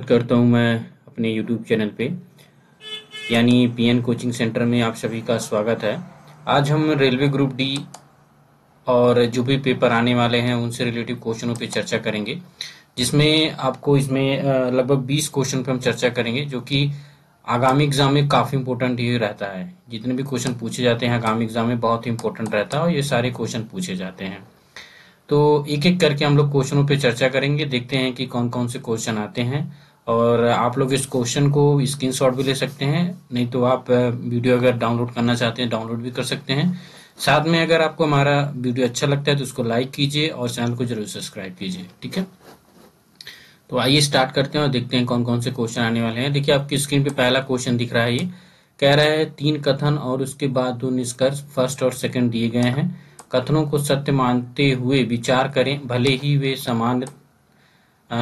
करता हूँ मैं अपने यूट्यूब चैनल पे यानी पीएन कोचिंग सेंटर में आप सभी का स्वागत है। आज हम रेलवे ग्रुप डी और जो भी पेपर आने वाले हैं उनसे रिलेटिव क्वेश्चनों पे चर्चा करेंगे, जिसमें आपको इसमें लगभग 20 क्वेश्चन पे हम चर्चा करेंगे, जो कि आगामी एग्जाम में काफ़ी इंपॉर्टेंट ये रहता है। जितने भी क्वेश्चन पूछे जाते हैं आगामी एग्जाम में बहुत ही इंपॉर्टेंट रहता है और ये सारे क्वेश्चन पूछे जाते हैं। तो एक एक करके हम लोग क्वेश्चनों पे चर्चा करेंगे, देखते हैं कि कौन कौन से क्वेश्चन आते हैं। और आप लोग इस क्वेश्चन को स्क्रीनशॉट भी ले सकते हैं, नहीं तो आप वीडियो अगर डाउनलोड करना चाहते हैं डाउनलोड भी कर सकते हैं। साथ में अगर आपको हमारा वीडियो अच्छा लगता है तो उसको लाइक कीजिए और चैनल को जरूर सब्सक्राइब कीजिए, ठीक है। तो आइए स्टार्ट करते हैं और देखते हैं कौन कौन से क्वेश्चन आने वाले हैं। देखिए आपकी स्क्रीन पे पहला क्वेश्चन दिख रहा है। ये कह रहा है 3 कथन और उसके बाद 2 निष्कर्ष फर्स्ट और सेकंड दिए गए हैं। कथनों को सत्य मानते हुए विचार करें, भले ही वे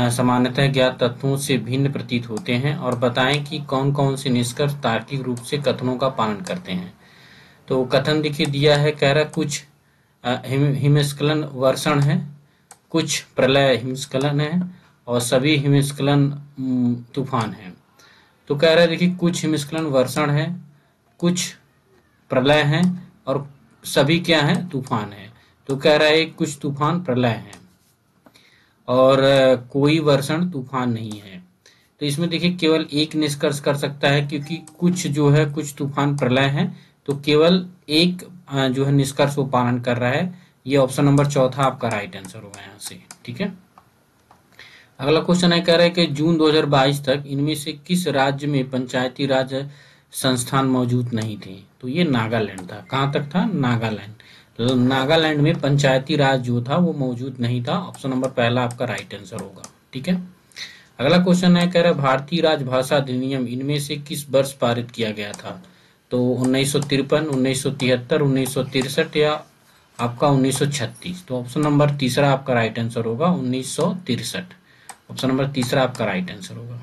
सामान्यतः ज्ञात तत्वों से भिन्न प्रतीत होते हैं, और बताएं कि कौन कौन से निष्कर्ष तार्किक रूप से कथनों का पालन करते हैं। तो कथन देखिए दिया है, कह रहा कुछ हिमस्खलन वर्षण है, कुछ प्रलय हिमस्खलन है और सभी हिमस्खलन तूफान है। तो कह रहा है देखिए कुछ हिमस्खलन वर्षण है, कुछ प्रलय है और सभी क्या है, तूफान है। तो कह रहा है कुछ तूफान प्रलय है और कोई वर्षण तूफान नहीं है। तो इसमें देखिए केवल एक निष्कर्ष कर सकता है, क्योंकि कुछ जो है कुछ तूफान प्रलय है, तो केवल एक जो है निष्कर्ष वो पालन कर रहा है। ये ऑप्शन नंबर चौथा आपका राइट आंसर होगा यहाँ से, ठीक है। अगला क्वेश्चन है, कह रहा है कि जून 2022 तक इनमें से किस राज्य में पंचायती राज संस्थान मौजूद नहीं थे। तो ये नागालैंड था। कहाँ तक था, नागालैंड। नागालैंड में पंचायती राज जो था वो मौजूद नहीं था। ऑप्शन नंबर पहला आपका राइट आंसर होगा, ठीक है। अगला क्वेश्चन है, कह रहा है भारतीय राजभाषा अधिनियम इनमें से किस वर्ष पारित किया गया था। तो 1953, 1973, 1963 या आपका 1936। तो ऑप्शन नंबर तीसरा आपका राइट आंसर होगा 1963। ऑप्शन नंबर तीसरा आपका राइट आंसर होगा।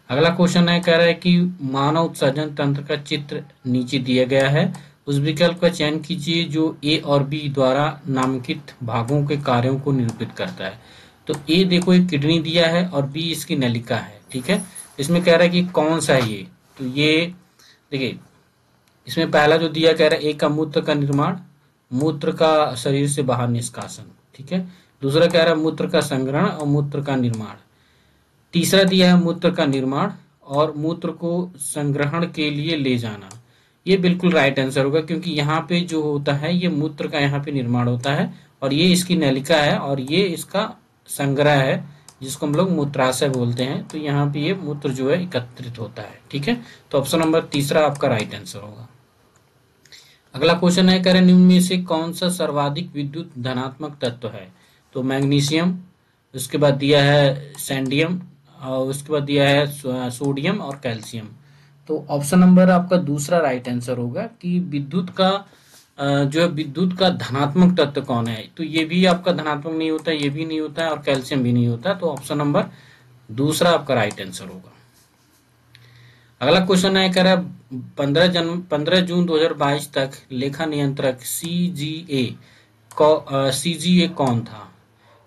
अगला क्वेश्चन है, कह रहा है कि मानव उत्सर्जन तंत्र का चित्र नीचे दिया गया है, उस विकल्प का चयन कीजिए जो ए और बी द्वारा नामांकित भागों के कार्यों को निरूपित करता है। तो ए देखो एक किडनी दिया है और बी इसकी नलिका है, ठीक है। इसमें कह रहा है कि कौन सा है ये। तो ये देखिए इसमें पहला जो दिया कह रहा है ए का मूत्र का निर्माण, मूत्र का शरीर से बाहर निष्कासन, ठीक है। दूसरा कह रहा है मूत्र का संग्रहण और मूत्र का निर्माण। तीसरा दिया है मूत्र का निर्माण और मूत्र को संग्रहण के लिए ले जाना। ये बिल्कुल राइट आंसर होगा, क्योंकि यहाँ पे जो होता है ये मूत्र का यहाँ पे निर्माण होता है और ये इसकी नलिका है और ये इसका संग्रह है, जिसको हम लोग मूत्राशय बोलते हैं। तो यहाँ पे ये मूत्र जो है एकत्रित होता है, ठीक है। तो ऑप्शन नंबर तीसरा आपका राइट आंसर होगा। अगला क्वेश्चन है, कह रहे निम्न में से कौन सा सर्वाधिक विद्युत धनात्मक तत्व है। तो मैग्नीशियम, उसके बाद दिया है सैंडियम और उसके बाद दिया है सोडियम और कैल्शियम। तो ऑप्शन नंबर आपका दूसरा राइट आंसर होगा कि विद्युत का जो है विद्युत का धनात्मक तत्व कौन है। तो ये भी आपका धनात्मक नहीं होता, ये भी नहीं होता है और कैल्शियम भी नहीं होता। तो ऑप्शन नंबर दूसरा आपका राइट आंसर होगा। अगला क्वेश्चन है, कह रहा है 15 जून 2022 तक लेखा नियंत्रक सीजीए कौन था।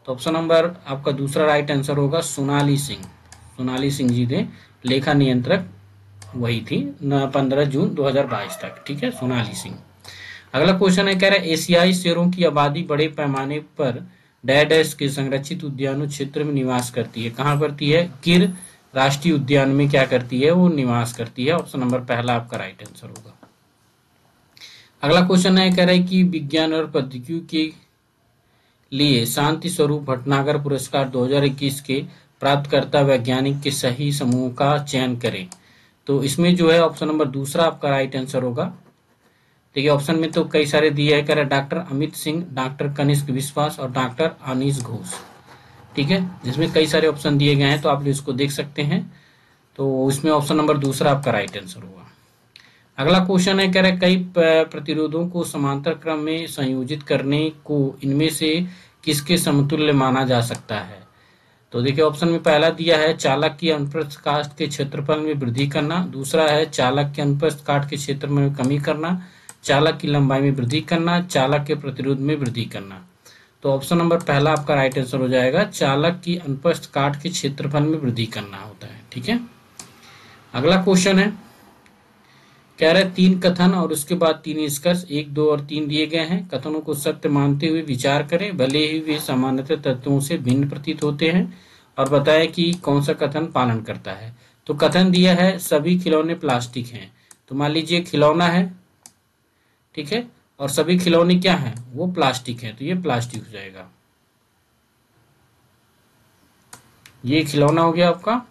तो ऑप्शन नंबर आपका दूसरा राइट आंसर होगा सोनाली सिंह। सोनाली सिंह जी थे लेखा नियंत्रक, वही थी 15 जून 2022 तक, ठीक है, सोनाली सिंह। अगला क्वेश्चन है, कह रहा है एशियाई शेरों की आबादी बड़े पैमाने पर डैश के संरक्षित उद्यानों क्षेत्र में निवास करती है। कहाँ करती है, गिर राष्ट्रीय उद्यान में क्या करती है, वो निवास करती है। ऑप्शन नंबर पहला आपका राइट आंसर होगा। अगला क्वेश्चन है, कह रहा है कि विज्ञान और प्रौद्योगिकी के लिए शांति स्वरूप भटनागर पुरस्कार 2021 के प्राप्तकर्ता वैज्ञानिक के सही समूह का चयन करें। तो इसमें जो है ऑप्शन नंबर दूसरा आपका राइट आंसर होगा। देखिए ऑप्शन में तो कई सारे दिए हैं, कह रहा है डॉक्टर अमित सिंह, डॉक्टर कनिष्क विश्वास और डॉक्टर अनीस घोष, ठीक है। जिसमें कई सारे ऑप्शन दिए गए हैं, तो आप इसको देख सकते हैं। तो इसमें ऑप्शन नंबर दूसरा आपका राइट आंसर होगा। अगला क्वेश्चन है, कह रहा है कई प्रतिरोधों को समांतर क्रम में संयोजित करने को इनमें से किसके समतुल्य माना जा सकता है। तो देखिए ऑप्शन में पहला दिया है चालक की अनुप्रस्थ काट के क्षेत्रफल में वृद्धि करना, दूसरा है चालक के अनुप्रस्थ काट के क्षेत्र में कमी करना, चालक की लंबाई में वृद्धि करना, चालक के प्रतिरोध में वृद्धि करना। तो ऑप्शन नंबर पहला आपका राइट आंसर हो जाएगा, चालक की अनुपस्थित काट के क्षेत्रफल में वृद्धि करना होता है। ठीक है, अगला क्वेश्चन है, कह रहे 3 कथन और उसके बाद 3 निष्कर्ष 1, 2 और 3 दिए गए हैं। कथनों को सत्य मानते हुए विचार करें, भले ही वे सामान्यतः तत्वों से भिन्न प्रतीत होते हैं, और बताएं कि कौन सा कथन पालन करता है। तो कथन दिया है सभी खिलौने प्लास्टिक हैं, तो मान लीजिए खिलौना है, ठीक है, और सभी खिलौने क्या हैं, वो प्लास्टिक है, तो ये प्लास्टिक हो जाएगा। ये खिलौना हो गया आपका,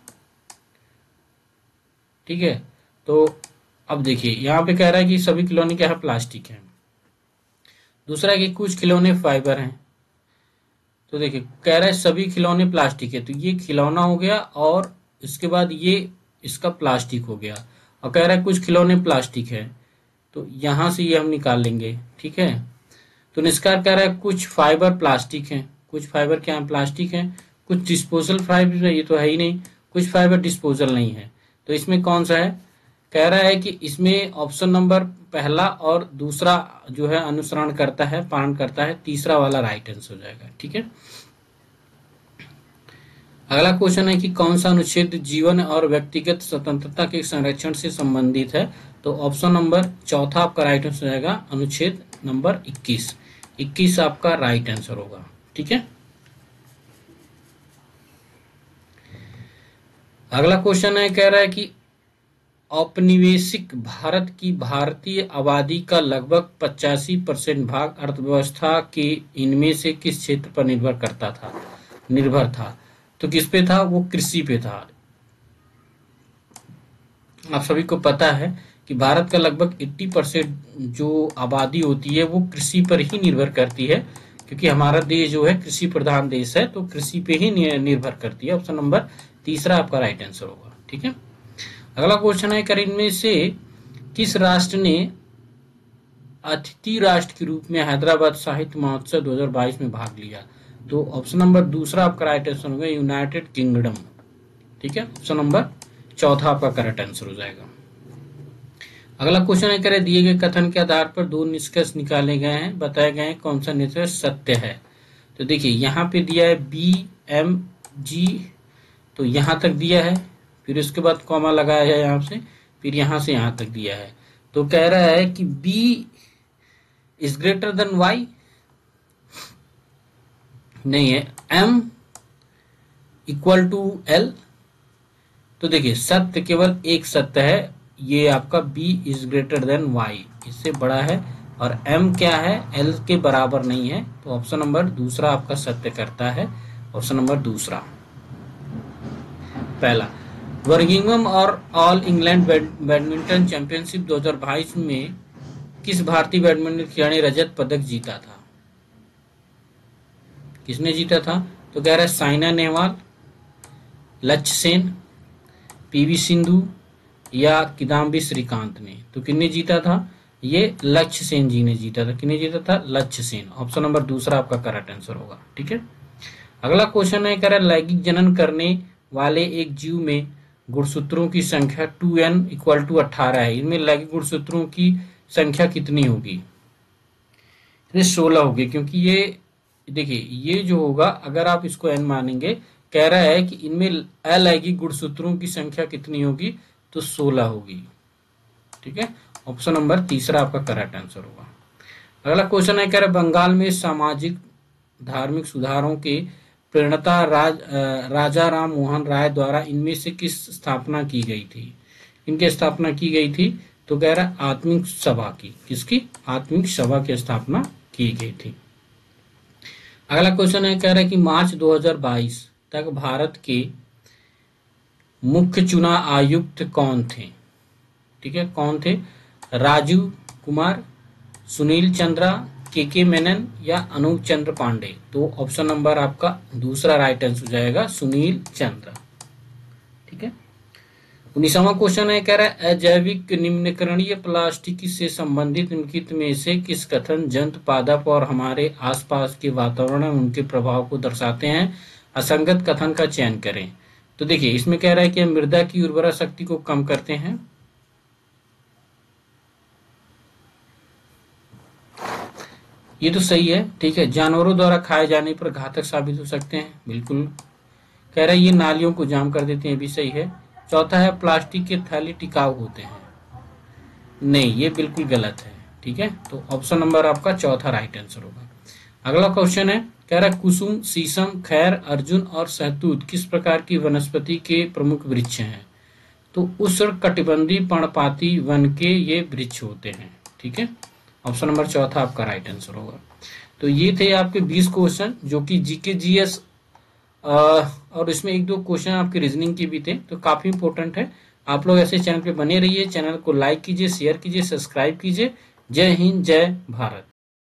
ठीक है। तो अब देखिए यहाँ पे कह रहा है कि सभी खिलौने क्या है, प्लास्टिक है। दूसरा है कि कुछ खिलौने फाइबर हैं, तो देखिए कह रहा है सभी खिलौने प्लास्टिक है, तो ये खिलौना हो गया और इसके बाद ये इसका प्लास्टिक हो गया, और कह रहा है कुछ खिलौने प्लास्टिक है, तो यहां से ये हम निकाल लेंगे। ठीक है, तो निष्कार कह रहा है कुछ फाइबर प्लास्टिक है, कुछ फाइबर क्या है, प्लास्टिक है। कुछ डिस्पोजल फाइबर, ये तो है ही नहीं, कुछ फाइबर डिस्पोजल नहीं है, तो इसमें कौन सा है, कह रहा है कि इसमें ऑप्शन नंबर पहला और दूसरा जो है अनुसरण करता है, पालन करता है, तीसरा वाला राइट आंसर हो जाएगा। ठीक है, अगला क्वेश्चन है कि कौन सा अनुच्छेद जीवन और व्यक्तिगत स्वतंत्रता के संरक्षण से संबंधित है। तो ऑप्शन नंबर चौथा आपका राइट आंसर हो जाएगा, अनुच्छेद नंबर 21। 21 आपका राइट आंसर होगा। ठीक है, अगला क्वेश्चन है, कह रहा है कि औपनिवेशिक भारत की भारतीय आबादी का लगभग 85% भाग अर्थव्यवस्था के इनमें से किस क्षेत्र पर निर्भर था। तो किस पे था, वो कृषि पे था। आप सभी को पता है कि भारत का लगभग 80% जो आबादी होती है वो कृषि पर ही निर्भर करती है, क्योंकि हमारा देश जो है कृषि प्रधान देश है, तो कृषि पे ही निर्भर करती है। ऑप्शन नंबर तीसरा आपका राइट आंसर होगा। ठीक है, अगला क्वेश्चन है, कर इनमें से किस राष्ट्र ने अतिथि राष्ट्र के रूप में हैदराबाद साहित्य महोत्सव 2022 में भाग लिया। तो ऑप्शन नंबर दूसरा आपका राइट आंसर होगा, यूनाइटेड किंगडम। ठीक है, ऑप्शन नंबर चौथा आपका करेक्ट आंसर हो जाएगा। अगला क्वेश्चन है, करे दिए गए कथन के आधार पर 2 निष्कर्ष निकाले गए हैं, बताए गए हैं कौन सा निष्कर्ष सत्य है। तो देखिए यहाँ पे दिया है BMG, तो यहाँ तक दिया है, फिर उसके बाद कॉमा लगाया है यहाँ फिर यहाँ से यहाँ तक दिया है। तो कह रहा है कि B is greater than Y, नहीं है, M इक्वल टू L। तो देखिए सत्य केवल एक सत्य है, ये आपका B is greater than Y, इससे बड़ा है, और M क्या है, L के बराबर नहीं है, तो ऑप्शन नंबर दूसरा आपका सत्य करता है। ऑप्शन नंबर दूसरा पहला। बर्मिंघम और ऑल इंग्लैंड बैडमिंटन चैंपियनशिप 2022 में किस भारतीय बैडमिंटन खिलाड़ी ने रजत पदक जीता था। किसने जीता था, तो कह रहा है साइना नेहवाल, लक्ष्य सेन, PV सिंधु या किदाम्बी श्रीकांत ने। तो किसने जीता था, ये लक्ष्य सेन जी ने जीता था। किसने जीता था, लक्ष्य सेन। ऑप्शन नंबर दूसरा आपका करेक्ट आंसर होगा। ठीक है, अगला क्वेश्चन है, कह रहा है लैंगिक जनन करने वाले एक जीव में गुणसूत्रों की संख्या 2n इक्वल टू 18 है, इनमें लैंगिक गुणसूत्रों की संख्या कितनी होगी, इसमें 16 होगी, क्योंकि ये देखिए ये जो होगा अगर आप इसको n मानेंगे, कह रहा है कि इनमें अलैंगिक गुणसूत्रों की संख्या कितनी होगी, तो 16 होगी। ठीक है, ऑप्शन नंबर तीसरा आपका करेक्ट आंसर होगा। अगला क्वेश्चन है, कह रहा है बंगाल में सामाजिक धार्मिक सुधारों के प्रणेता राजा राम मोहन राय द्वारा इनमें से किस स्थापना की गई थी। इनकी स्थापना की गई थी, तो कह रहा है आत्मिक सभा की, किसकी, आत्मिक सभा की स्थापना की गई थी। अगला क्वेश्चन है, कह रहा है कि मार्च 2022 तक भारत के मुख्य चुनाव आयुक्त कौन थे। ठीक है, कौन थे, राजीव कुमार, सुनील चंद्रा, के मेनन या अनूप चंद्र पांडे। तो ऑप्शन नंबर आपका दूसरा राइट आंसर हो जाएगा, सुनील चंद्र। ठीक है, 19वां क्वेश्चन है, कह रहा है अजैविक निम्नकरणीय प्लास्टिक से संबंधित निम्नलिखित में से किस कथन जंतु पादप और हमारे आसपास के वातावरण में उनके प्रभाव को दर्शाते हैं, असंगत कथन का चयन करें। तो देखिए इसमें कह रहा है कि मृदा की उर्वरा शक्ति को कम करते हैं, ये तो सही है। ठीक है, जानवरों द्वारा खाए जाने पर घातक साबित हो सकते हैं, बिल्कुल। कह रहा है ये नालियों को जाम कर देते हैं, ये भी सही है। चौथा है प्लास्टिक के थैले टिकाऊ होते हैं। नहीं, ये बिल्कुल गलत है। ठीक है, तो ऑप्शन नंबर आपका चौथा राइट आंसर होगा। अगला क्वेश्चन है, कह रहा है कुसुम, शीशम, खैर, अर्जुन और सहतूत किस प्रकार की वनस्पति के प्रमुख वृक्ष हैं? तो उष्णकटिबंधीय पर्णपाती वन के ये वृक्ष होते हैं। ठीक है, ऑप्शन नंबर चौथा आपका राइट आंसर होगा। तो ये थे आपके 20 क्वेश्चन जो कि जीके जीएस, और इसमें एक दो क्वेश्चन आपके रीजनिंग के भी थे, तो काफी इंपॉर्टेंट है। आप लोग ऐसे चैनल पे बने रहिए, चैनल को लाइक कीजिए, शेयर कीजिए, सब्सक्राइब कीजिए। जय हिंद, जय भारत।